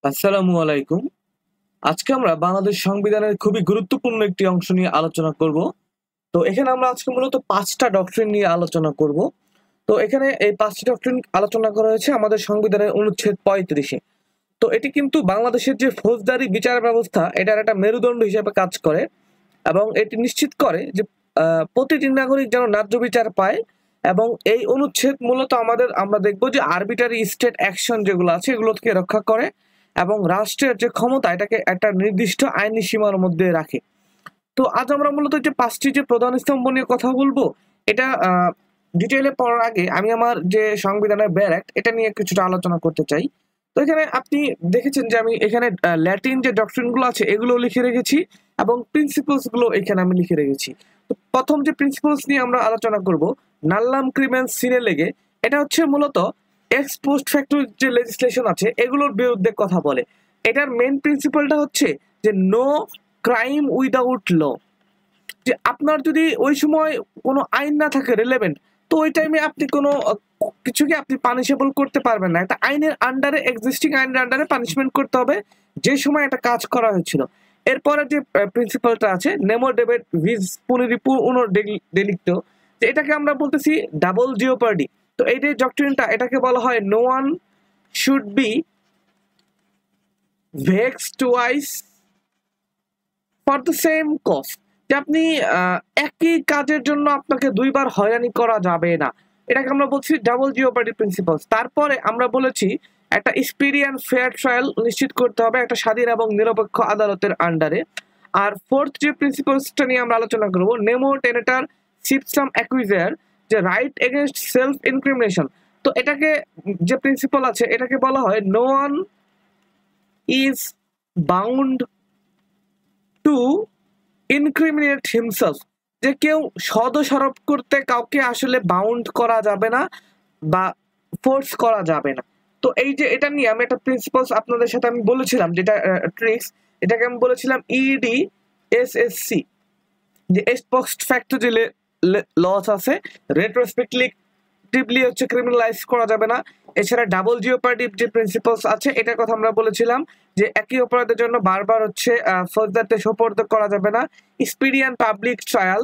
আসসালামু আলাইকুম। আজকে আমরা বাংলাদেশ সংবিধানের খুবই গুরুত্বপূর্ণ একটি অংশ নিয়ে আলোচনা করব। তো এখানে আমরা আজকে মূলত ৫টা ডক্ট্রিন নিয়ে আলোচনা করব। তো এখানে এই ৫টি ডক্ট্রিন আলোচনা করা হয়েছে আমাদের সংবিধানের অনুচ্ছেদ ৩৫-এ। তো এটি কিন্তু বাংলাদেশের যে ফৌজদারি বিচার ব্যবস্থা এটার একটা মেরুদণ্ড হিসেবে কাজ করে এবং এটি নিশ্চিত করে যে প্রতিটি নাগরিক যেন ন্যায্য বিচার পায়। এবং এই অনুচ্ছেদ মূলত আমরা দেখব যে আরবিটারি স্টেট অ্যাকশন যেগুলো আছে এগুলোকে রক্ষা করে এবং রাষ্ট্রের যে ক্ষমতা এটাকে একটা নির্দিষ্ট আইনি সীমার মধ্যে রাখে। তো আজ আমরা মূলত যে ৫টি যে প্রধান স্তম্ভ নিয়ে কথা বলবো, এটা ডিটেইলে পড়ার আগে আমি আমার যে সংবিধানের ব্যারাক্ট এটা নিয়ে কিছুটা আলোচনা করতে চাই। তো এখানে আপনি দেখেছেন যে আমি এখানে ল্যাটিন যে ডক্ট্রিন গুলো আছে এগুলো লিখে রেখেছি এবং প্রিন্সিপলস গুলো এখানে আমি লিখে রেখেছি। তো প্রথম যে প্রিন্সিপলস নিয়ে আমরা আলোচনা করব, নাল্লাম ক্রিমেন্স সিনে লেগে, এটা হচ্ছে মূলত এক্স পোস্ট ফ্যাক্টো যে লেজিসলেশন আছে এগুলোর বিরুদ্ধে কথা বলে। এটার মেইন প্রিন্সিপালটা হচ্ছে যে নো ক্রাইম উইদাউট ল। যে আপনার যদি ওই সময় কোনো আইন না থাকে রিলেভেন্ট, তো ওই টাইমে আপনি কোনো কিছুকে আপনি পানিশেবল করতে পারবেন না। একটা আইনের আন্ডারে, এক্সিস্টিং আইনের আন্ডারে পানিশমেন্ট করতে হবে যে সময় একটা কাজ করা হয়েছিল। এরপরে যে প্রিন্সিপালটা আছে নেমো ডেবেট ভিজ পুনিরিপু উনো ডেলিক্টো, যে এটাকে আমরা বলতেছি ডাবল জিওপার্ডি। তো এই যে ডক্ট্রিনটা এটাকে বলা হয় no one should be vexed twice for the same cause. যে আপনি একই কাজের জন্য আপনাকে দুইবার হয়রানি করা যাবে না, এটাকে আমরা বলছি ডাবল জিওপার্ডি প্রিন্সিপালস। তারপরে আমরা বলেছি একটা স্পিডি অ্যান্ড ফেয়ার ট্রায়াল নিশ্চিত করতে হবে একটা স্বাধীন এবং নিরপেক্ষ আদালতের আন্ডারে। আর ফোর্থ যে প্রিন্সিপালসটা নিয়ে আমরা আলোচনা করব, নেমো টেনেটার সিপসাম অ্যাকুইজার, যে রাইট এগেনস্ট সেলফ ইনক্রিমিনেশন। তো এটাকে যে প্রিন্সিপাল আছে এটাকে বলা হয় no one is bound to incriminate himself. যে কেউ সদস্মারোপ করতে কাউকে আসলে বাউন্ড করা যাবে না বা ফোর্স করা যাবে না। তো এই যে এটা নিয়ে আমি একটা প্রিন্সিপালস আপনাদের সাথে আমি বলেছিলাম, যেটা ট্রিক্স, এটাকে আমি বলেছিলাম ইডি এসএসসি, যে এক্স পোস্ট ফ্যাক্টো যে লস আছে রেট্রোস্পেক্টিভলি হচ্ছে ক্রিমিনালাইজ করা যাবে না। এছাড়া ডাবল জিওপার্ডি যে প্রিন্সিপালস আছে এটার কথা আমরা বলেছিলাম, যে একই অপরাধের জন্য বারবার হচ্ছে ফৌজদারিতে সোপর্দ করা যাবে না। স্পিডি অ্যান্ড পাবলিক ট্রায়াল,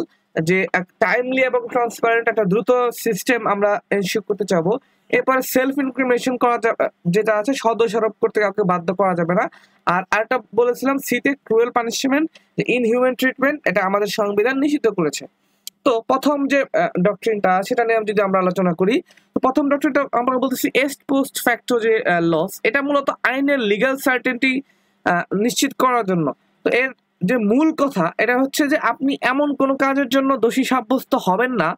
যে টাইমলি এবং ট্রান্সপারেন্ট একটা দ্রুত সিস্টেম আমরা এনশিওর করতে চাবো। এরপর সেলফ ইনক্রিমিনেশন করা যেটা আছে সদস্যারোপ করতে কাউকে বাধ্য করা যাবে না। আর আরেকটা বলেছিলাম সিতে ক্রুয়েল পানিশমেন্ট, ইনহিউম্যান ট্রিটমেন্ট, এটা আমাদের সংবিধান নিষিদ্ধ করেছে। তো প্রথম যে ডক্ট্রিনটা সেটা নিয়ে যদি আমরা আলোচনা করি, তো প্রথম ডক্ট্রিনটা আমরা বলতেছি এক্স পোস্ট ফ্যাক্টো যে লস, এটা মূলত আইনের লিগ্যাল সার্টেনটি নিশ্চিত করার জন্য। তো এর যে মূল কথা এটা হচ্ছে যে আপনি এমন কোনো কাজের জন্য দোষী সাব্যস্ত হবেন না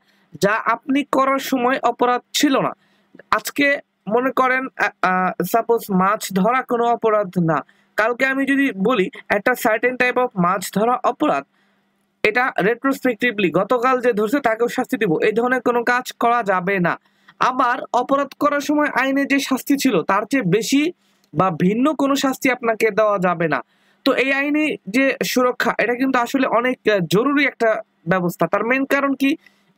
যা আপনি করার সময় অপরাধ ছিল না। আজকে মনে করেন সাপোজ মাছ ধরা কোনো অপরাধ না, কালকে আমি যদি বলি একটা সার্টেন টাইপ অফ মাছ ধরা অপরাধ, এটা রেট্রোস্পেক্টিভলি গতকাল যে ধরছে তাকেও শাস্তি দিব, এই ধরনের কোনো কাজ করা যাবে না। আবার অপরাধ করার সময় আইনে যে শাস্তি ছিল তার চেয়ে বেশি বা ভিন্ন কোনো শাস্তি আপনাকে দেওয়া যাবে না। তো এই আইনি যে সুরক্ষা এটা কিন্তু আসলে অনেক জরুরি একটা ব্যবস্থা। তার মেইন কারণ কি,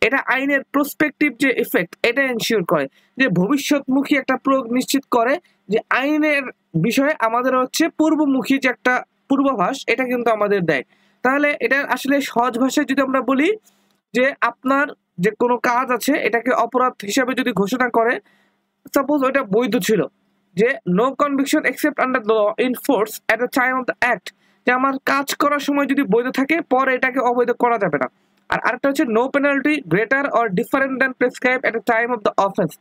এটা আইনের প্রসপেক্টিভ যে ইফেক্ট এটা এনশিওর করে, যে ভবিষ্যৎমুখী একটা প্রয়োগ নিশ্চিত করে, যে আইনের বিষয়ে আমাদের হচ্ছে পূর্বমুখী যে একটা পূর্বাভাস এটা কিন্তু আমাদের দেয়। তাহলে এটা আসলে সহজ ভাষায় যদি আমরা বলি, যে আপনার যে কোনো কাজ আছে এটাকে অপরাধ হিসাবে যদি ঘোষণা করে, সাপোজ ওইটা বৈধ ছিল, যে no conviction except under the law in force at the time of the act, যে আমার কাজ করার সময় যদি বৈধ থাকে পরে এটাকে অবৈধ করা যাবে না। আর আরেকটা হচ্ছে no penalty greater or different than prescribe at the time of the offence,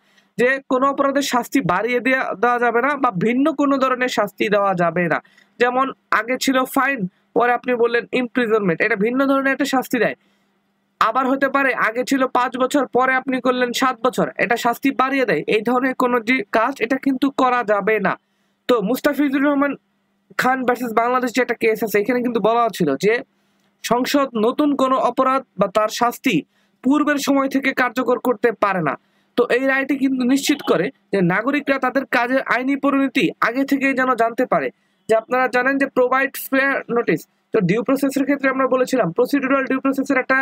যে কোনো অপরাধের শাস্তি বাড়িয়ে দেওয়া যাবে না বা ভিন্ন কোনো ধরনের শাস্তি দেওয়া যাবে না। যেমন আগে ছিল ফাইন, পরে আপনি বললেন ইমপ্রিজনমেন্ট, এটা ভিন্ন ধরনের একটা শাস্তি দেয়। আবার হতে পারে আগে ছিল ৫ বছর, পরে আপনি করলেন ৭ বছর, এটা শাস্তি বাড়িয়ে দেয়। এই ধরনের কোনো যে কাজ এটা কিন্তু করা যাবে না। তো মুস্তাফিজুর রহমান খান ভার্সেস বাংলাদেশ যে একটা কেস আছে এখানে কিন্তু বলা হচ্ছিল যে সংসদ নতুন কোনো অপরাধ বা তার শাস্তি পূর্বের সময় থেকে কার্যকর করতে পারে না। তো এই রায়টি কিন্তু নিশ্চিত করে যে নাগরিকরা তাদের কাজের আইনি পরিণতি আগে থেকেই যেন জানতে পারে। যে আপনারা জানেন যে প্রোভাইড ফেয়ার নোটিস, তো ডিউ প্রসেসের ক্ষেত্রে আমরা বলেছিলাম প্রসিডিউরাল ডিউ প্রসেসের একটা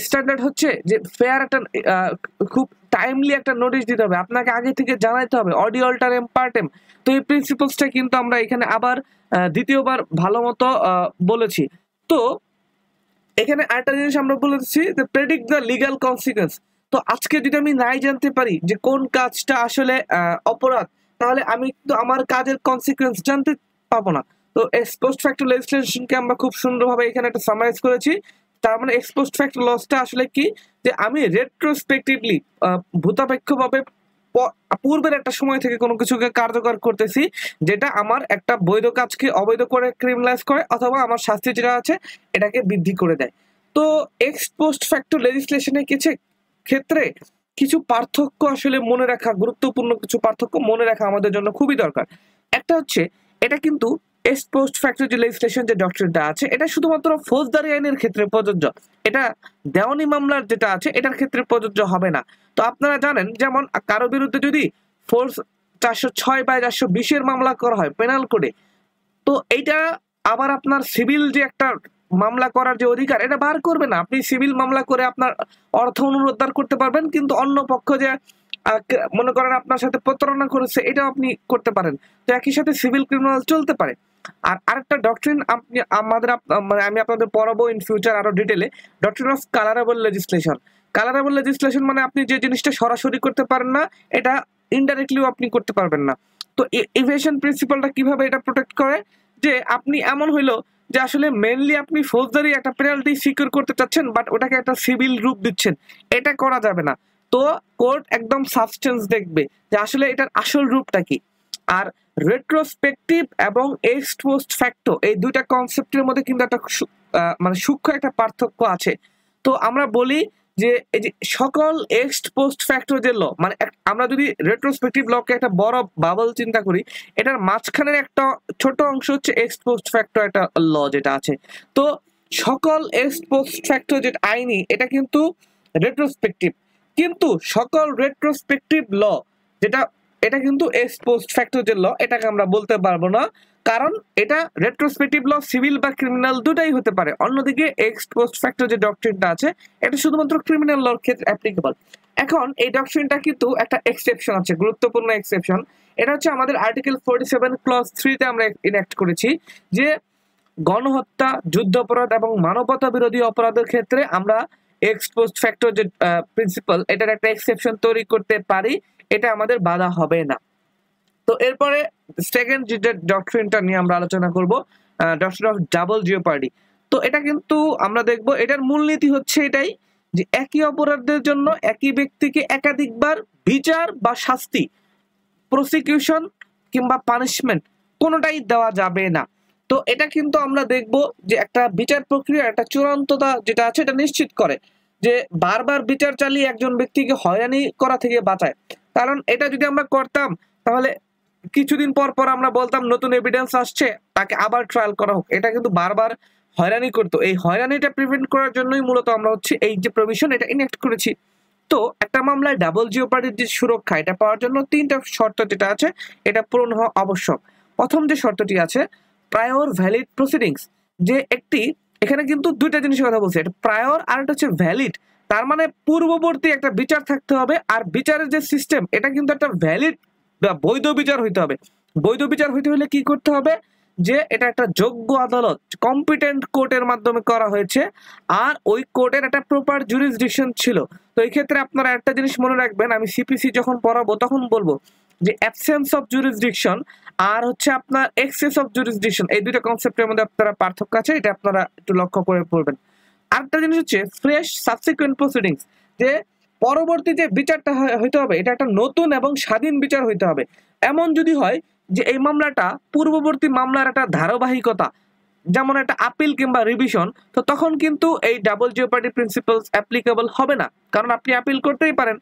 স্ট্যান্ডার্ড হচ্ছে যে ফেয়ার একটা খুব টাইমলি একটা নোটিশ দিতে হবে, আপনাকে আগে থেকে জানাইতে হবে, অডিও অল্টারেম পার্টেম। তো এই প্রিন্সিপালসটা কিন্তু আমরা এখানে আবার দ্বিতীয়বার ভালো মতো বলেছি। তো এখানে আরেকটা জিনিস আমরা বলেছি যে প্রেডিক্ট দ্য লিগ্যাল কনসিকুয়েন্স। তো আজকে যদি আমি নাই জানতে পারি যে কোন কাজটা আসলে অপরাধ, তাহলে আমি কিন্তু আমার কাজের কনসিকুয়েন্স জানতে পাবো না। তো এক্স পোস্ট ফ্যাক্টো লেজিসলেশনকে আমরা খুব সুন্দরভাবে এখানে একটা সামারাইজ করেছি। তার মানে এক্স পোস্ট ফ্যাক্টো লসটা আসলে কি, যে আমি রেট্রোস্পেক্টিভলি ভূতাপেক্ষভাবে পূর্বের একটা সময় থেকে কোনো কিছুকে কার্যকর করতেছি, যেটা আমার একটা বৈধ কাজকে অবৈধ করে ক্রিমিনালাইজ করে, অথবা আমার শাস্তি যেটা আছে এটাকে বৃদ্ধি করে দেয়। তো এক্স পোস্ট ফ্যাক্টো লেজিসলেশনের ক্ষেত্রে কিছু পার্থক্য আসলে মনে রাখা, গুরুত্বপূর্ণ কিছু পার্থক্য মনে রাখা আমাদের জন্য খুবই দরকার। একটা হচ্ছে, এটা কিন্তু এক্স পোস্ট ফ্যাক্টো যে লেজিসলেশন যে ডক্ট্রিনটা আছে, এটা শুধুমাত্র ফৌজদারি আইনের ক্ষেত্রে প্রযোজ্য, এটা দেওয়ানি মামলার যেটা আছে এটার ক্ষেত্রে প্রযোজ্য হবে না। তো আপনারা জানেন, যেমন কারো বিরুদ্ধে যদি ফোর্স 406/420 মামলা করা হয় পেনাল কোডে, তো এইটা আবার আপনার সিভিল যে একটা মামলা করার যে অধিকার, এটা বার করবে না। আপনি সিভিল মামলা করে আপনার অর্থ অনুরোধ করতে পারবেন, কিন্তু অন্য পক্ষ যে মনে করেন আপনার সাথে প্রতারণা করেছে, এটাও আপনি করতে পারেন। তো একই সাথে সিভিল ক্রিমিনাল চলতে পারে। আর আরেকটা ডক্ট্রিন আপনি মানে আমি আপনাদের পড়াবো ইন ফিউচার আরো ডিটেলে, doctrine of colourable legislation. Colourable legislation মানে আপনি যে জিনিসটা সরাসরি করতে পারেন না, এটা ইনডাইরেক্টলিও আপনি করতে পারবেন না। তো ইভেশন প্রিন্সিপালটা কিভাবে এটা প্রোটেক্ট করে, যে আপনি এমন হইলো যে আসলে মেইনলি আপনি ফৌজদারি একটা পেনাল্টি সিকিউর করতে চাচ্ছেন, বাট ওটাকে একটা সিভিল রূপ দিচ্ছেন, এটা করা যাবে না। তো কোর্ট একদম সাবস্টেন্স দেখবে যে আসলে এটার আসল রূপটা কি। আর রেট্রোস্পেক্টিভ এবং এক্স পোস্ট ফ্যাক্টো এই দুইটা কনসেপ্টের মধ্যে কিন্তু একটা মানে সূক্ষ্ম একটা পার্থক্য আছে। তো আমরা বলি যে এই যে সকল এক্স পোস্ট ফ্যাক্টো যে ল, মানে আমরা যদি রেট্রোস্পেক্টিভ লকে একটা বড় বাবল চিন্তা করি, এটার মাঝখানের একটা ছোট অংশ হচ্ছে এক্স পোস্ট ফ্যাক্টো একটা ল যেটা আছে। তো সকল এক্স পোস্ট ফ্যাক্টো যেটা আইনি, এটা কিন্তু রেট্রোস্পেক্টিভ, কিন্তু সকল রেট্রোস্পেক্টিভ ল যেটা, এটা কিন্তু এক্স পোস্ট ফ্যাক্টো যে ল, এটাকে আমরা বলতে পারবো না, কারণ এটা রেট্রোস্পেক্টিভ ল সিভিল বা ক্রিমিনাল দুটাই হতে পারে। অন্যদিকে এক্স পোস্ট ফ্যাক্টো যে ডক্ট্রিনটা আছে, এটা শুধুমাত্র ক্রিমিনাল লর ক্ষেত্রে অ্যাপ্লিকেবল। এখন এই ডক্ট্রিনটা কিন্তু একটা এক্সেপশন আছে, গুরুত্বপূর্ণ এক্সেপশন। এটা হচ্ছে আমাদের আর্টিকেল 47 ক্লজ 3 তে আমরা ইনঅ্যাক্ট করেছি, যে গণহত্যা, যুদ্ধাপরাধ এবং মানবতা বিরোধী অপরাধের ক্ষেত্রে আমরা এক্স পোস্ট ফ্যাক্টো যে প্রিন্সিপাল, এটার একটা এক্সেপশন তৈরি করতে পারি, এটা আমাদের বাধা হবে না। তো এরপরে সেকেন্ড যে ডক্ট্রিনটা নিয়ে আমরা আলোচনা করব, ডক্ট্রিন অফ ডাবল জিওপার্ডি। তো এটা কিন্তু আমরা দেখব, এটার মূলনীতি হচ্ছে এটাই যে একই অপরাধের জন্য একই ব্যক্তিকে একাধিকবার বিচার বা শাস্তি, প্রসিকিউশন কিংবা পানিশমেন্ট কোনোটাই দেওয়া যাবে না। তো এটা কিন্তু আমরা দেখব যে একটা বিচার প্রক্রিয়া একটা চূড়ান্ততা যেটা আছে এটা নিশ্চিত করে, যে বারবার বিচার চালিয়ে একজন ব্যক্তিকে হয়রানি করা থেকে বাঁচায়। কারণ এটা যদি আমরা করতাম, তাহলে কিছুদিন পর পর আমরা বলতাম নতুন এভিডেন্স আসছে, তাকে আবার ট্রায়াল করা হোক, এটা কিন্তু বারবার হয়রানি করতো। এই হয়রানিটা প্রিভেন্ট করার জন্যই মূলত আমরা হচ্ছে এই যে প্রভিশন এটা ইনঅ্যাক্ট করেছি। তো একটা মামলায় ডাবল জিওপার্ডির যে সুরক্ষা, এটা পাওয়ার জন্য 3টা শর্ত যেটা আছে এটা পূরণ হওয়া আবশ্যক। প্রথম যে শর্তটি আছে, প্রায়র ভ্যালিড প্রসিডিংস, যে একটি, এখানে কিন্তু দুইটা জিনিসের কথা বলছে, এটা প্রায়র আর এটা হচ্ছে ভ্যালিড। তার মানে পূর্ববর্তী একটা বিচার থাকতে হবে, আর বিচারের যে সিস্টেম এটা কিন্তু একটা ভ্যালিড বা বৈধ বিচার হইতে হবে। বৈধ বিচার হইতে হলে কি করতে হবে, যে এটা একটা যোগ্য আদালত, কম্পিটেন্ট কোর্টের মাধ্যমে করা হয়েছে, আর ওই কোর্টের একটা প্রপার জুরিসডিকশন ছিল। তো এই ক্ষেত্রে আপনারা একটা জিনিস মনে রাখবেন, আমি সিপিসি যখন পড়াবো তখন বলবো যে অ্যাবসেন্স অফ জুরিসডিকশন আর হচ্ছে আপনার এক্সেস অফ জুরিসডিকশন, এই দুইটা কনসেপ্টের মধ্যে আপনারা পার্থক্য আছে, এটা আপনারা একটু লক্ষ্য করে পড়বেন। আরেকটা জিনিস হচ্ছে ফ্রেশ সাবসিকুয়েন্ট প্রসিডিংস, যে পরবর্তী যে বিচারটা হইতে হবে এটা একটা নতুন এবং স্বাধীন বিচার হইতে হবে। এমন যদি হয় যে এই মামলাটা পূর্ববর্তী মামলার একটা ধারাবাহিকতা, যেমন একটা আপিল কিংবা রিভিশন, তো তখন কিন্তু এই ডাবল জিওপার্ডি প্রিন্সিপালস অ্যাপ্লিকেবল হবে না, কারণ আপনি আপিল করতেই পারেন।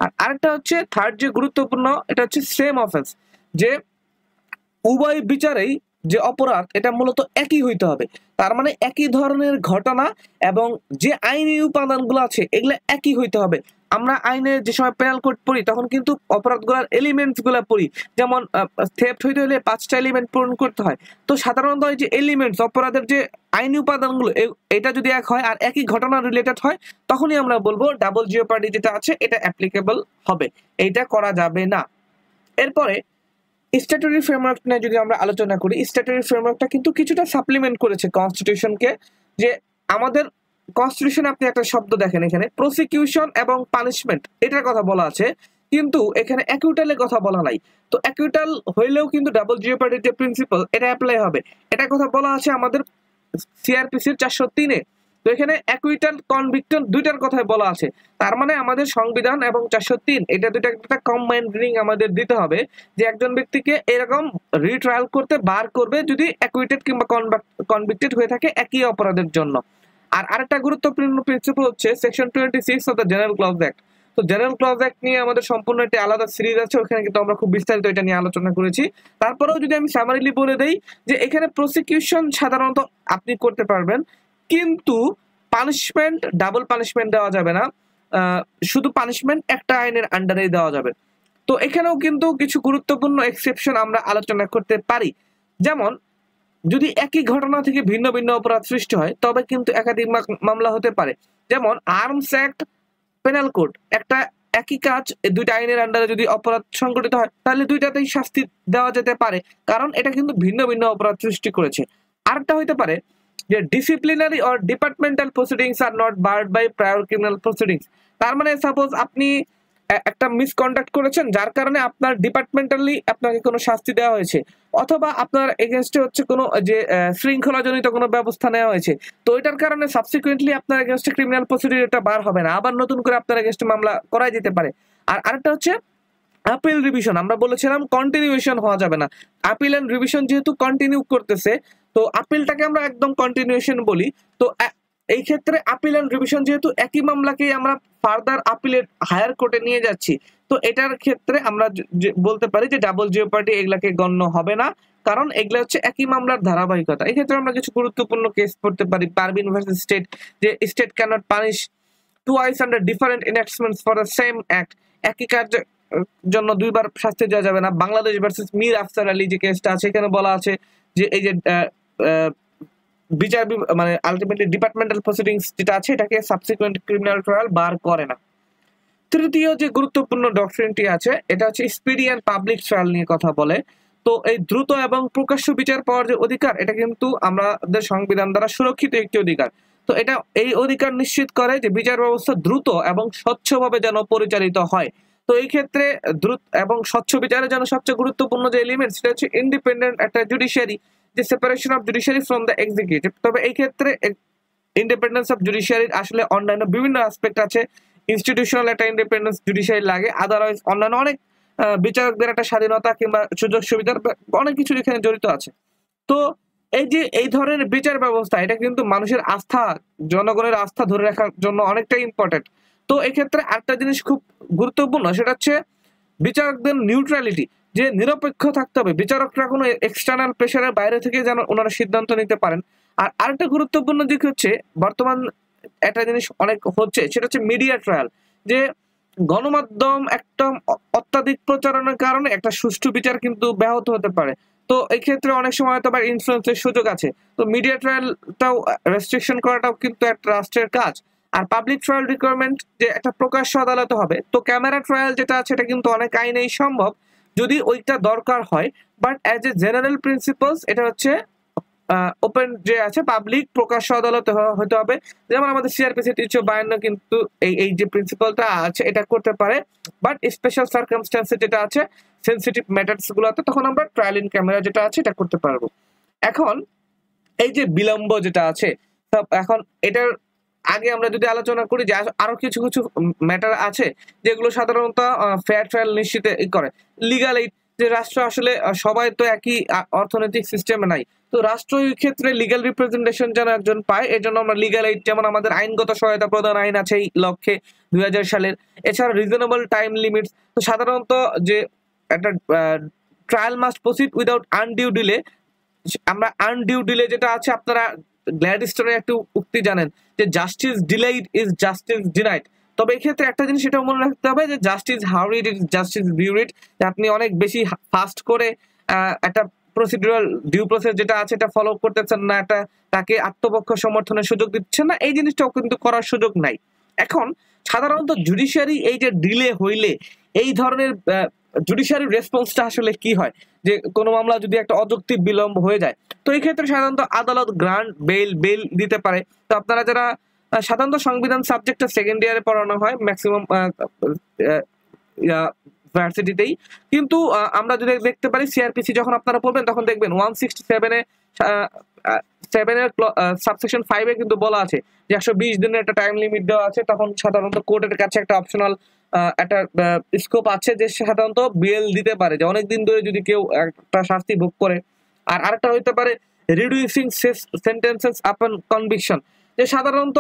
আর আরেকটা হচ্ছে থার্ড যে গুরুত্বপূর্ণ, এটা হচ্ছে সেম অফেন্স, যে উভয় বিচারেই যে অপরাধ এটা মূলত একই হইতে হবে। তার মানে একই ধরনের ঘটনা এবং যে আইনি উপাদানগুলো আছে এগুলো একই হইতে হবে। আমরা আইনে যে সময় পেনাল কোড পড়ি তখন কিন্তু অপরাধগুলোর এলিমেন্টস গুলা পড়ি, যেমন থেফট হইতে হলে 5টা এলিমেন্ট পূরণ করতে হয়। তো সাধারণত এই যে এলিমেন্টস অপরাধের যে আইনি উপাদানগুলো এটা যদি এক হয় আর একই ঘটনা রিলেটেড হয় তখনই আমরা বলবো ডাবল জিওপার্ডি যেটা আছে এটা অ্যাপ্লিকেবল হবে, এইটা করা যাবে না। এরপরে স্ট্যাটুটরি ফ্রেমওয়ার্ক নিয়ে যদি আমরা আলোচনা করি, স্ট্যাটুটরি ফ্রেমওয়ার্কটা কিন্তু কিছুটা সাপ্লিমেন্ট করেছে কনস্টিটিউশনকে। যে আমাদের কনস্টিটিউশনে আপনি একটা শব্দ দেখেন এখানে প্রসিকিউশন এবং পানিশমেন্ট এটার কথা বলা আছে, কিন্তু এখানে অ্যাকুইটালের কথা বলা নাই। তো অ্যাকুইটাল হইলেও কিন্তু ডাবল জিওপার্ডির যে প্রিন্সিপাল এটা অ্যাপ্লাই হবে, এটার কথা বলা আছে আমাদের সিআরপিসির 403-এ। তো এখানে অ্যাকুইটাল কনভিকশন দুইটার কথাই বলা আছে, তার মানে আমাদের সংবিধান এবং 403 এটা দুইটা একটা কম্বাইন্ড মিনিং আমাদের দিতে হবে যে একজন ব্যক্তিকে এরকম রিট্রায়াল করতে বার করবে যদি অ্যাকুইটেড কিংবা কনভিক্টেড হয়ে থাকে একই অপরাধের জন্য। আর আরেকটা গুরুত্বপূর্ণ প্রিন্সিপাল হচ্ছে section 26 of the General Clause Act. তো জেনারেল ক্লজ অ্যাক্ট নিয়ে আমাদের সম্পূর্ণ একটা আলাদা সিরিজ আছে, ওখানে কিন্তু আমরা খুব বিস্তারিত এটা নিয়ে আলোচনা করেছি। তারপরেও যদি আমি সামারিলি বলে দেই যে এখানে প্রসিকিউশন সাধারণত আপনি করতে পারবেন, কিন্তু পানিশমেন্ট ডাবল পানিশমেন্ট দেওয়া যাবে না, শুধু পানিশমেন্ট একটা আইনের আন্ডারেই দেওয়া যাবে। তো এখানেও কিন্তু কিছু গুরুত্বপূর্ণ এক্সেপশন আমরা আলোচনা করতে পারি, যেমন যদি একই ঘটনা থেকে ভিন্ন ভিন্ন অপরাধ সৃষ্টি হয় তবে কিন্তু একাধিক মামলা হতে পারে। যেমন আর্মস অ্যাক্ট, পেনাল কোড, একটা একই কাজ দুইটা আইনের আন্ডারে যদি অপরাধ সংঘটিত হয় তাহলে দুইটাতেই শাস্তি দেওয়া যেতে পারে, কারণ এটা কিন্তু ভিন্ন ভিন্ন অপরাধ সৃষ্টি করেছে। আরেকটা হইতে পারে যে disciplinary or departmental proceedings are not barred by prior criminal proceedings. তার মানে সাপোজ আপনি একটা মিসকন্ডাক্ট করেছেন যার কারণে আপনার ডিপার্টমেন্টালি আপনাকে কোনো শাস্তি দেওয়া হয়েছে, অথবা আপনার এগেনস্টে হচ্ছে কোনো যে শৃঙ্খলাজনিত কোনো ব্যবস্থা নেওয়া হয়েছে, তো এটার কারণে সাবসিকুয়েন্টলি আপনার এগেনস্টে ক্রিমিনাল প্রসিডিউরটা বার হবে না, আবার নতুন করে আপনার এগেনস্টে মামলা করাই যেতে পারে। আর আরেকটা হচ্ছে আপিল রিভিশন, আমরা বলেছিলাম কন্টিনিউশন হওয়া যাবে না। আপিল এন্ড রিভিশন যেহেতু কন্টিনিউ করতেছে তো আপিলটাকে আমরা একদম কন্টিনিউশন বলি। তো এই ক্ষেত্রে আপিল এন্ড রিভিশন যেহেতু একই মামলাকেই আমরা ফার্দার আপিলের হায়ার কোর্টে নিয়ে যাচ্ছি, তো এটার ক্ষেত্রে আমরা বলতে পারি যে ডাবল জিওপার্ডি এগুলাকে গণ্য হবে না, কারণ এগুলা হচ্ছে একই মামলার ধারাবাহিকতা। এই ক্ষেত্রে আমরা কিছু গুরুত্বপূর্ণ কেস পড়তে পারি, পারভিন ভার্সেস স্টেট, যে state cannot punish twice under different enactments for the same act, একই কার্যের জন্য দুইবার শাস্তি দেওয়া যাবে না। বাংলাদেশ ভার্সেস মীর আফসার আলী যে কেসটা আছে এখানে বলা আছে যে এই যে বিচার মানে আলটিমেটলি ডিপার্টমেন্টাল প্রসিডিংস যেটা আছে এটাকে সাবসিকুয়েন্ট ক্রিমিনাল ট্রায়াল বার করে না। তৃতীয় যে গুরুত্বপূর্ণ ডক্ট্রিনটি আছে এটা হচ্ছে স্পিডি এন্ড পাবলিক ট্রায়াল নিয়ে কথা বলে। তো এই দ্রুত এবং প্রকাশ্য বিচার পাওয়ার যে অধিকার এটা কিন্তু আমাদের সংবিধান দ্বারা সুরক্ষিত একটি অধিকার। তো এটা এই অধিকার নিশ্চিত করে যে বিচার ব্যবস্থা দ্রুত এবং স্বচ্ছভাবে যেন পরিচালিত হয়। তো এই ক্ষেত্রে দ্রুত এবং স্বচ্ছ বিচারের জন্য সবচেয়ে গুরুত্বপূর্ণ যে এলিমেন্ট সেটা হচ্ছে ইন্ডিপেন্ডেন্ট একটা জুডিশিয়ারি, যে separation of judiciary from the executive. তবে এই ক্ষেত্রে ইন্ডিপেন্ডেন্স অফ জুডিশিয়ারির আসলে অন্যান্য বিভিন্ন অ্যাসপেক্ট আছে, ইনস্টিটিউশনাল একটা ইন্ডিপেন্ডেন্স জুডিশিয়ারি লাগে, আদারওয়াইজ অন্যান্য অনেক বিচারকদের একটা স্বাধীনতা কিংবা সুযোগ সুবিধার অনেক কিছু এখানে জড়িত আছে। তো এই যে এই ধরনের বিচার ব্যবস্থা এটা কিন্তু মানুষের আস্থা, জনগণের আস্থা ধরে রাখার জন্য অনেকটাই ইম্পর্টেন্ট। তো এক্ষেত্রে আরেকটা জিনিস খুব গুরুত্বপূর্ণ সেটা হচ্ছে বিচারকদের নিউট্রালিটি, যে নিরপেক্ষ থাকতে হবে, বিচারকরা কোনো এক্সটার্নাল প্রেশারের বাইরে থেকে যেন ওনারা সিদ্ধান্ত নিতে পারেন। আর আরেকটা গুরুত্বপূর্ণ দিক হচ্ছে বর্তমান একটা জিনিস অনেক হচ্ছে সেটা হচ্ছে মিডিয়া ট্রায়াল, যে গণমাধ্যম একটা অত্যাধিক প্রচারণার কারণে একটা সুষ্ঠু বিচার কিন্তু ব্যাহত হতে পারে। তো এই ক্ষেত্রে অনেক সময় তো আবার ইনফ্লুয়েন্সের সুযোগ আছে, তো মিডিয়া ট্রায়ালটাও রেস্ট্রিকশন করাটাও কিন্তু একটা রাষ্ট্রের কাজ। আর পাবলিক ট্রায়াল রিকোয়ারমেন্ট যে একটা প্রকাশ্য আদালতে হবে, তো ক্যামেরা ট্রায়াল যেটা আছে এটা কিন্তু অনেক আইনেই সম্ভব যদি ওইটা দরকার হয়, but as a general principles এটা হচ্ছে ওপেন যে আছে পাবলিক প্রকাশ্য আদালতে হতে হবে। যেমন আমাদের সিআরপিসি 352 কিন্তু এই যে প্রিন্সিপালটা আছে এটা করতে পারে, বাট স্পেশাল সার্কামস্ট্যান্সে যেটা আছে সেনসিটিভ ম্যাটারস গুলোতে তখন আমরা ট্রায়াল ইন ক্যামেরা যেটা আছে এটা করতে পারবো। এখন এই যে বিলম্ব যেটা আছে, এখন এটার আগে আমরা যদি আলোচনা করি যে আরো কিছু কিছু ম্যাটার আছে যেগুলো সাধারণত ফেয়ার ট্রায়াল নিশ্চিত করে। লিগাল এইড, যে রাষ্ট্র আসলে সবাই তো একই অর্থনৈতিক সিস্টেমে নাই, তো রাষ্ট্র এই ক্ষেত্রে লিগাল রিপ্রেজেন্টেশন যেন একজন পায় এই জন্য আমরা লিগাল এইড, যেমন আমাদের আইনগত সহায়তা প্রদান আইন আছে এই লক্ষ্যে 2000 সালের। এছাড়া রিজনেবল টাইম লিমিটস, তো সাধারণত যে একটা trial must proceed without undue delay, আমরা আনডিউ ডিলে যেটা আছে আপনারা গ্ল্যাডস্টোনের একটা উক্তি জানেন যে justice delayed is justice denied, তবে এই ক্ষেত্রে একটা জিনিস সেটাও মনে রাখতে হবে যে জাস্টিস হাউরিড ইট জাস্টিস বিউরিড, যে আপনি অনেক বেশি ফাস্ট করে একটা প্রসিডিউরাল ডিউ প্রসেস যেটা আছে এটা ফলো করতেছেন না, একটা তাকে আত্মপক্ষ সমর্থনের সুযোগ দিচ্ছেন না, এই জিনিসটাও কিন্তু করার সুযোগ নাই। এখন সাধারণত জুডিশিয়ারি এই যে ডিলে হইলে এই ধরনের জুডিশিয়ারি রেসপন্সটা আসলে কি হয়, যে কোনো মামলা যদি একটা অযৌক্তিক বিলম্ব হয়ে যায়, তো এই ক্ষেত্রে সাধারণত আদালত গ্রান্ট বেল দিতে পারে। তো আপনারা যারা সাধারণত সংবিধান সাবজেক্টটা সেকেন্ড ইয়ারে পড়ানো হয় ম্যাক্সিমাম ভার্সিটিতেই, কিন্তু আমরা যদি দেখতে পারি সিআরপিসি যখন আপনারা পড়বেন তখন দেখবেন 167 সাবসেকশন 5 এ কিন্তু বলা আছে যে 120 দিনের একটা টাইম লিমিট দেওয়া আছে। তখন সাধারণত কোর্টের কাছে একটা অপশনাল একটা স্কোপ আছে যে সাধারণত বেল দিতে পারে, যে অনেকদিন ধরে যদি কেউ একটা শাস্তি ভোগ করে। আর আরেকটা হইতে পারে রিডিউসিং সেন্টেন্সেস আপন কনভিকশন, যে সাধারণত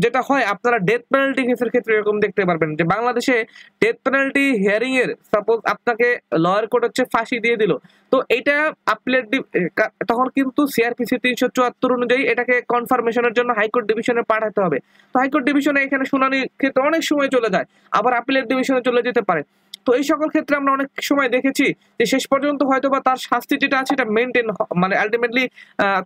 যেটা হয় আপনারা ডেথ পেনাল্টি কেসের ক্ষেত্রে এরকম দেখতে পারবেন যে বাংলাদেশে ডেথ পেনাল্টি হিয়ারিং এর সাপোজ আপনাকে লয়ার কোর্ট হচ্ছে ফাঁসি দিয়ে দিল, তো এটা আপিলেট তখন কিন্তু সিআরপিসি 374 অনুযায়ী এটাকে কনফার্মেশনের জন্য হাইকোর্ট ডিভিশনে পাঠাতে হবে। তো হাইকোর্ট ডিভিশনে এখানে শুনানির ক্ষেত্রে অনেক সময় চলে যায়, আবার আপিলেট ডিভিশনে চলে যেতে পারে। তো এই সকল ক্ষেত্রে আমরা অনেক সময় দেখেছি যে শেষ পর্যন্ত হয়তোবা তার শাস্তি যেটা আছে এটা মেনটেন, মানে আলটিমেটলি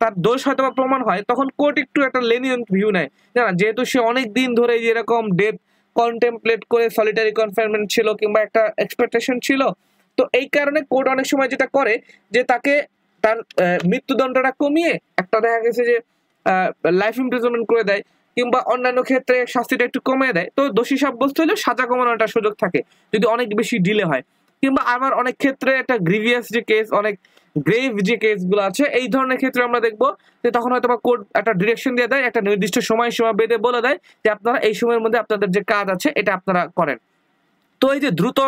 তার দোষ হয়তোবা প্রমাণ হয়, তখন কোর্ট একটু একটা লেনিয়েন্ট ভিউ নেয়, জানা যেহেতু সে অনেক দিন ধরে এরকম ডেথ কন্টেমপ্লেট করে সলিটারি কনফাইনমেন্ট ছিল কিংবা একটা এক্সপেকটেশন ছিল। তো এই কারণে কোর্ট অনেক সময় যেটা করে যে তাকে তার মৃত্যুদণ্ডটা কমিয়ে একটা দেখা গেছে যে লাইফ ইমপ্রিজনমেন্ট করে দেয়, কিংবা অন্যান্য ক্ষেত্রে শাস্তিটা একটু কমিয়ে দেয়। তো দোষী সাব্যস্ত হলে সাজা কমানোর একটা সুযোগ থাকে যদি অনেক বেশি ডিলে হয়। কিংবা আবার অনেক ক্ষেত্রে একটা গ্রিভিয়াস যে কেস, অনেক গ্রেভ যে কেসগুলো আছে, এই ধরনের ক্ষেত্রে আমরা দেখবো যে তখন হয়তো বা কোর্ট একটা ডিরেকশন দিয়ে দেয়, একটা নির্দিষ্ট সময়সীমা বেঁধে বলে দেয় যে আপনারা এই সময়ের মধ্যে আপনাদের যে কাজ আছে এটা আপনারা করেন। তো এই যে দ্রুত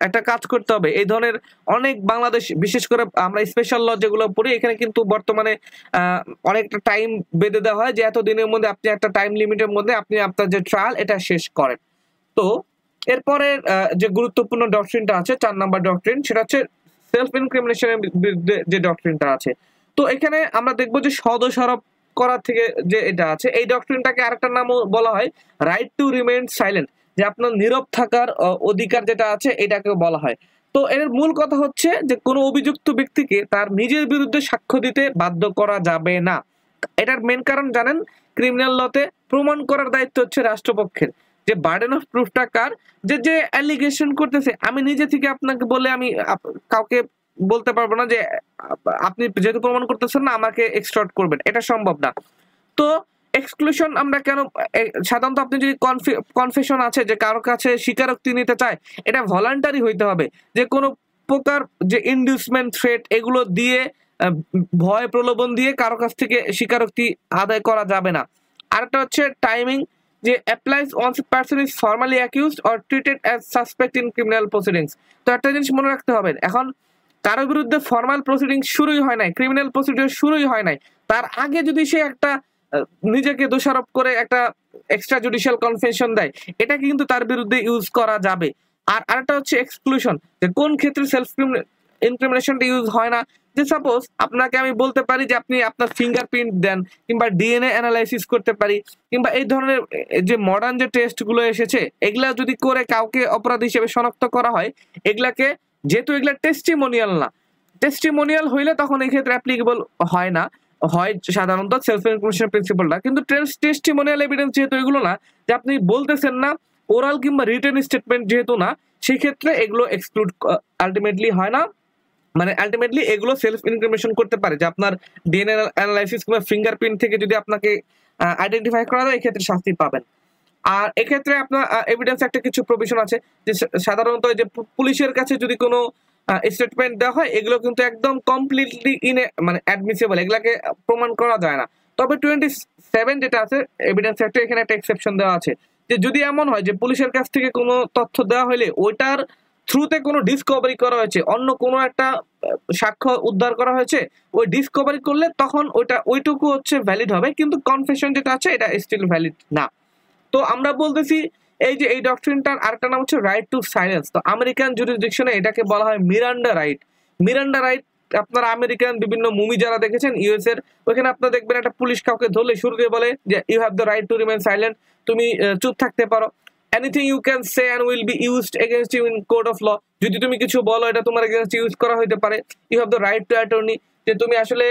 একটা কাজ করতে হবে, এই ধরনের অনেক বাংলাদেশ বিশেষ করে আমরা স্পেশাল ল যেগুলো পড়ি এখানে কিন্তু বর্তমানে অনেকটা টাইম বেঁধে দেওয়া হয় যে এত দিনের মধ্যে আপনি একটা টাইম লিমিটের মধ্যে আপনি আপনার যে ট্রায়াল এটা শেষ করেন। তো এরপরে যে গুরুত্বপূর্ণ ডক্ট্রিনটা আছে 4 নাম্বার ডক্ট্রিন, সেটা হচ্ছে সেলফ ইনক্রিমিনেশনের বিরুদ্ধে যে ডক্ট্রিনটা আছে। তো এখানে আমরা দেখবো যে সদোষারোপ করা থেকে যে এটা আছে, এই ডক্ট্রিনটাকে আরেকটা নামও বলা হয় রাইট টু রিমেইন সাইলেন্ট, যে আপনার নীরব থাকার অধিকার যেটা আছে এটাকে বলা হয়। তো এর মূল কথা হচ্ছে যে কোনো অভিযুক্ত ব্যক্তিকে তার নিজের বিরুদ্ধে সাক্ষ্য দিতে বাধ্য করা যাবে না। এটার মেন কারণ জানেন, ক্রিমিনাল লতে প্রমাণ করার দায়িত্ব হচ্ছে রাষ্ট্রপক্ষের, যে বার্ডেন অফ প্রুফটা কার, যে অ্যালিগেশন করতেছে। আমি নিজে থেকে আপনাকে বলে আমি কাউকে বলতে পারবো না যে আপনি যেহেতু প্রমাণ করতেছেন না আমাকে এক্সটর্ট করবেন, এটা সম্ভব না। তো এক্সক্লুশন আমরা কেন, সাধারণত আপনি যদি কনফেশন আছে যে কারো কাছে স্বীকারোক্তি নিতে চায়, এটা ভলান্টারি হইতে হবে, যে কোনো প্রকার যে ইনডিউসমেন্ট থ্রেট এগুলো দিয়ে ভয় প্রলোভন দিয়ে কারো কাছ থেকে স্বীকারোক্তি আদায় করা যাবে না। আরেকটা হচ্ছে টাইমিং, যে applies once a person is formally accused or treated as suspect in criminal proceedings. তো একটা জিনিস মনে রাখতে হবে, এখন কারোর বিরুদ্ধে ফর্মাল প্রসিডিংস শুরুই হয় নাই, ক্রিমিনাল প্রসিডিউর শুরুই হয় নাই, তার আগে যদি সে একটা নিজেকে দোষারোপ করে একটা এক্সট্রা জুডিশিয়াল কনফেশন দেয়, এটা কিন্তু তার বিরুদ্ধে ইউজ করা যাবে। আর আরেকটা হচ্ছে এক্সক্লুশন, যে কোন ক্ষেত্রে সেলফ ইনক্রিমিনেশনটা ইউজ হয় না। যে সাপোজ আপনাকে আমি বলতে পারি যে আপনি আপনার ফিঙ্গারপ্রিন্ট দেন, কিংবা ডিএনএ অ্যানালাইসিস করতে পারি, কিংবা এই ধরনের যে মডার্ন যে টেস্টগুলো এসেছে এগুলা যদি করে কাউকে অপরাধী হিসেবে শনাক্ত করা হয়, এগুলাকে যেহেতু এগুলা টেস্টিমোনিয়াল না, টেস্টিমোনিয়াল হইলে তখন এই ক্ষেত্রে অ্যাপ্লিকেবল হয় না, হয় সাধারণত সেলফ ইনক্রিমিনেশন প্রিন্সিপালটা। কিন্তু টেস্টিমোনিয়াল এভিডেন্স যেহেতু এগুলো না, যে আপনি বলতেছেন না, ওরাল কিংবা রিটেন স্টেটমেন্ট যেহেতু না, সেই ক্ষেত্রে এগুলো এক্সক্লুড আলটিমেটলি হয় না। মানে আলটিমেটলি এগুলো সেলফ ইনক্রিমিনেশন করতে পারে, যে আপনার ডিএনএ অ্যানালাইসিস কিংবা ফিঙ্গারপ্রিন্ট থেকে যদি আপনাকে আইডেন্টিফাই করা যায় এক্ষেত্রে শাস্তি পাবেন। আর এক্ষেত্রে আপনার এভিডেন্স একটা কিছু প্রভিশন আছে, যে সাধারণত যে পুলিশের কাছে যদি কোনো স্টেটমেন্ট দেওয়া হয় এগুলো কিন্তু একদম কমপ্লিটলি মানে অ্যাডমিসিবল, এগুলাকে প্রমাণ করা যায় না। তবে 27 যেটা আছে এভিডেন্স একটা, এখানে একটা এক্সেপশন দেওয়া আছে, যে যদি এমন হয় যে পুলিশের কাছ থেকে কোনো তথ্য দেওয়া হলে ওইটার থ্রুতে কোনো ডিসকভারি করা হয়েছে, অন্য কোনো একটা সাক্ষ্য উদ্ধার করা হয়েছে, ওই ডিসকভারি করলে তখন ওইটুকু হচ্ছে ভ্যালিড হবে, কিন্তু কনফেশন যেটা আছে এটা স্টিল ভ্যালিড না। তো আমরা বলতেছি এই যে এই ডক্ট্রিনটার আরেকটা নাম হচ্ছে রাইট টু সাইলেন্স। তো আমেরিকান জুরিসডিকশনে এটাকে বলা হয় মিরান্ডা রাইট। মিরান্ডা রাইট আপনারা আমেরিকান বিভিন্ন মুভি যারা দেখেছেন ইউএস এর, ওখানে আপনারা দেখবেন একটা পুলিশ কাউকে ধরলে শুরুতে বলে যে you have the right to remain silent, তুমি চুপ থাকতে পারো। Anything you can say and will be used against you in court of law. যদি তুমি কিছু বলো এটা তোমার এগেইনস্ট ইউজ করা হতে পারে। You have the right to attorney, যে তুমি আসলে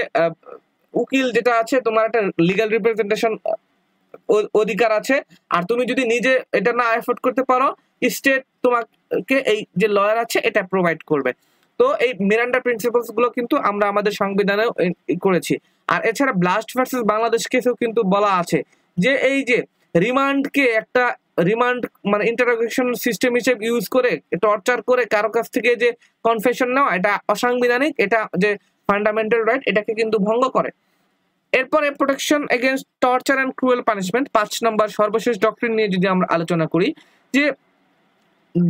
উকিল যেটা আছে তোমার একটা লিগ্যাল রিপ্রেজেন্টেশন অধিকার আছে। আর তুমি যদি নিজে এটা না এফোর্ড করতে পারো, স্টেট তোমাকে এই যে লয়ার আছে এটা প্রোভাইড করবে। তো এই মিরান্ডা প্রিন্সিপালস গুলো কিন্তু আমরা আমাদের সংবিধানে করেছি। আর এছাড়া ব্লাস্ট ভার্সেস বাংলাদেশ কেসেও কিন্তু বলা আছে যে এই যে রিমান্ডকে একটা রিমান্ড মানে ইন্টারোগেশন সিস্টেম হিসেবে ইউজ করে টর্চার করে কারো কাছ থেকে যে কনফেশন নেওয়া, এটা অসাংবিধানিক, এটা যে ফান্ডামেন্টাল রাইট এটাকে কিন্তু ভঙ্গ করে। এরপরে protection against torture and cruel punishment, 5 নম্বর সর্বশেষ ডক্ট্রিন নিয়ে যদি আমরা আলোচনা করি, যে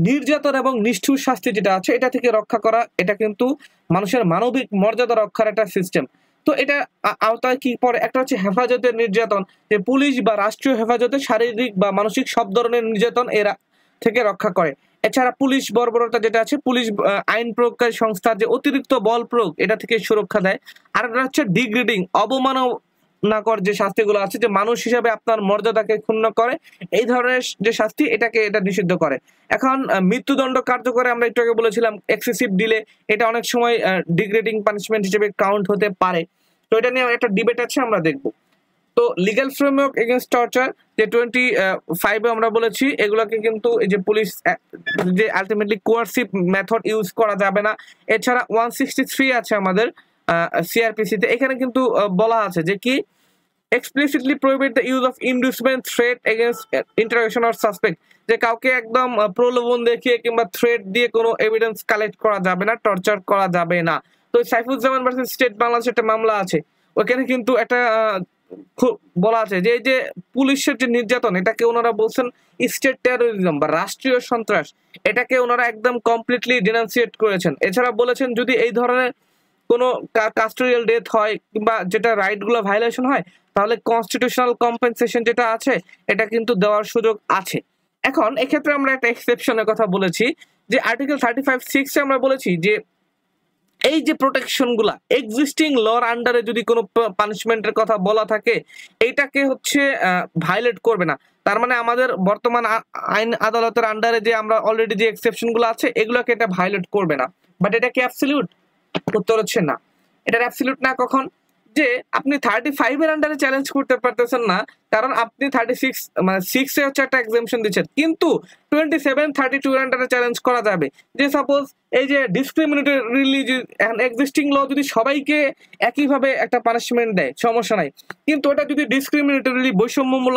নির্যাতন এবং নিষ্ঠুর শাস্তি যেটা আছে এটা থেকে রক্ষা করা, এটা কিন্তু মানুষের মানবিক মর্যাদা রক্ষার একটা সিস্টেম। তো এটা আওতায় কি পড়ে? একটা হচ্ছে হেফাজতের নির্যাতন, যে পুলিশ বা রাষ্ট্রীয় হেফাজতে শারীরিক বা মানসিক সব ধরনের নির্যাতন এরা থেকে রক্ষা করে। এছাড়া পুলিশ বর্বরতা যেটা আছে, পুলিশ আইন প্রয়োগকারী সংস্থার যে অতিরিক্ত বল প্রয়োগ এটা থেকে সুরক্ষা দেয়। আর একটা হচ্ছে ডিগ্রেডিং অবমাননাকর যে শাস্তিগুলো আছে, যে মানুষ হিসাবে আপনার মর্যাদাকে ক্ষুণ্ণ করে, এই ধরনের যে শাস্তি এটাকে এটা নিষিদ্ধ করে। এখন মৃত্যুদণ্ড কার্যকরে আমরা একটু আগে বলেছিলাম এক্সেসিভ ডিলে, এটা অনেক সময় ডিগ্রেডিং পানিশমেন্ট হিসেবে কাউন্ট হতে পারে। তো এটা নিয়ে একটা ডিবেট আছে, আমরা দেখবো। তো লিগ্যাল ফ্রেমওয়ার্ক এগেইনস্ট টর্চার যে 25 আমরা বলেছি, এগুলোকে কিন্তু এই যে পুলিশ যে আলটিমেটলি কোয়ার্সিভ মেথড ইউজ করা যাবে না। এছাড়া 163 আছে আমাদের সিআরপিসি তে, এখানে কিন্তু বলা আছে যে কি explicitly prohibit the use of inducement, threat against interrogation or suspect, যে কাউকে একদম প্রলোভন দেখিয়ে কিংবা থ্রেট দিয়ে কোনো এভিডেন্স কালেক্ট করা যাবে না, টর্চার করা যাবে না। তো সাইফুজ্জামান ভার্সেস স্টেট বাংলাদেশ একটা মামলা আছে, ওখানে কিন্তু একটা বলা আছে যে এই যে পুলিশের যে নির্যাতন এটাকে ওনারা বলছেন স্টেট টেরোরিজম বা রাষ্ট্রীয় সন্ত্রাস, এটাকে ওনারা একদম কমপ্লিটলি ডিনান্সিয়েট করেছেন। এছাড়া বলেছেন যদি এই ধরনের কোনো কাস্টোডিয়াল ডেথ হয় কিংবা যেটা রাইট গুলো ভায়োলেশন হয়, তাহলে কনস্টিটিউশনাল কম্পেনসেশন যেটা আছে এটা কিন্তু দেওয়ার সুযোগ আছে। এখন এক্ষেত্রে আমরা একটা এক্সেপশনের কথা বলেছি, যে আর্টিকেল 35(6) এ আমরা বলেছি যে এই যে প্রোটেকশন গুলা এক্সিস্টিং লর আন্ডারে যদি কোনো পানিশমেন্টের কথা বলা থাকে, এইটাকে হচ্ছে ভায়োলেট করবে না। তার মানে আমাদের বর্তমান আইন আদালতের আন্ডারে যে আমরা অলরেডি যে এক্সেপশন গুলো আছে এগুলোকে এটা ভায়োলেট করবে না। বাট এটা কি অ্যাবসলিউট? উত্তর হচ্ছে না, এটা অ্যাবসলিউট না। কখন? যে আপনি 35 এর আন্ডারে চ্যালেঞ্জ করতে পারতেছেন না, কারণ আপনি 36 মানে 6 এ হচ্ছে একটা এক্সাম্পশন দিচ্ছেন, কিন্তু 27, 32 এর আন্ডারে চ্যালেঞ্জ করা যাবে। যে সাপোজ এই যে ডিসক্রিমিনেটরিলি এক্সিস্টিং ল যদি সবাইকে একইভাবে একটা পানিশমেন্ট দেয় সমস্যা নাই, কিন্তু ওটা যদি ডিসক্রিমিনেটরিলি বৈষম্যমূলক